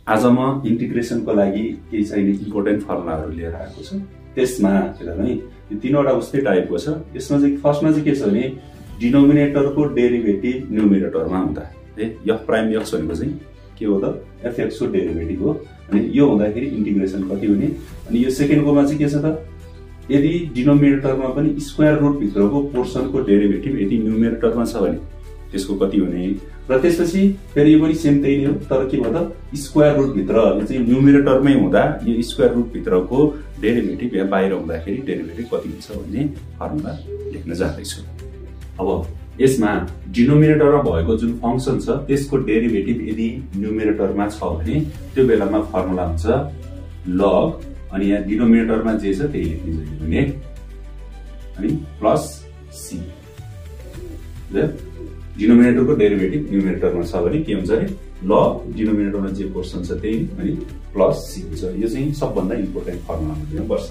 आज म इन्टिग्रेसनको लागि केही चाहिने इम्पोर्टेन्ट फर्मुलाहरू लिएर आएको छु। त्यसमा हेर्नु यो तीनवटा उस्तै टाइपको छ। यसमा चाहिँ फर्स्टमा चाहिँ के छ भने डिनोमिनेटरको डेरिभेटिभ न्युमेरेटरमा हुँदा है एफ प्राइम एक्स भनेको चाहिँ के हो त एफ एक्स को डेरिभेटिभ हो। अनि यो हुँदाखेरि इन्टिग्रेसन कति हुने। अनि यो सेकेन्डकोमा चाहिँ के छ त यदि डिनोमिनेटरमा पनि स्क्वायर रुट भित्रको पोर्सनको डेरिभेटिभ यदि न्युमेरेटरमा छ भने त्यसको कति हुने। र त्यसपछि फेरि यो पनि सेम त्यही नै हो तर के भयो त स्क्वायर रुट भित्र यो चाहिँ न्युमेरेटरमै हुँदा यो स्क्वायर रुट भित्रको डेरिभेटिभ यहाँ बाहिर हुँदाखेरि डेरिभेटिभ कति हुन्छ भन्ने फर्मुला लेख्न जाँदैछु। अब यसमा डिनोमिनेटरमा भएको जुन फंक्सन छ त्यसको डेरिभेटिभ यदि न्युमेरेटरमा छ भने त्यो बेलामा फर्मुला हुन्छ लग अनि यहाँ डिनोमिनेटरमा जे छ त्यही लेखिन्छ भने अनि प्लस सी। डिनोमिनेटरको डेरिभेटिभ न्युमेरेटरमा छ भने के हुन्छ अरे लग डिनोमिनेटरमा जे पोर्सन छ त्यही अनि प्लस सी हुन्छ। यो चाहिँ सबभन्दा इम्पोर्टेन्ट फर्मुला हुनुपर्छ।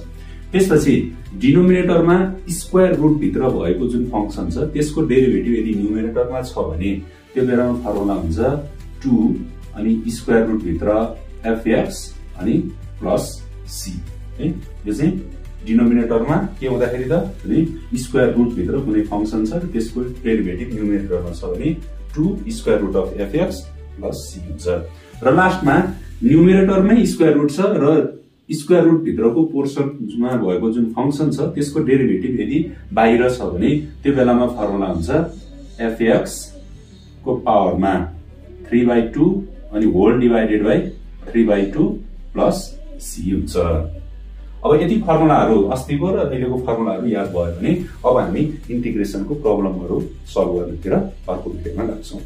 त्यसपछि डिनोमिनेटरमा स्क्वायर रुट भित्र भएको जुन फंक्सन छ त्यसको डेरिभेटिभ यदि न्युमेरेटरमा छ भने त्यो बेलामा फर्मुला हुन्छ 2 अनि स्क्वायर रुट भित्र एफएक्स अनि प्लस सी है। यो चाहिँ डिनोमिनेटरमा के हुँदाखेरि त स्क्वायर रुट भित्र कुनै फंक्सन छ त्यसको डेरिभेटिभ न्युमेरेटरमा छ भने 2 square root of f x plus C हुन्छ। र लास्टमा न्युमेरेटरमै स्क्वायर रुट छ र स्क्वायर रुट भित्रको पोर्सनमा भएको जुन फंक्सन छ त्यसको डेरिभेटिभ यदि बाहिर छ भने त्यो बेलामा फर्मुला हुन्छ एफएक्स को पावरमा 3/2 अनि whole divided by 3/2 plus C हुन्छ। अब यति फर्मुलाहरू अस्तिको र अहिलेको फर्मुलाहरू याद भयो भने अब हामी इन्टिग्रेसनको प्रब्लमहरू सल्भ गर्नतिर अर्को भिडियोमा लाग्छौँ।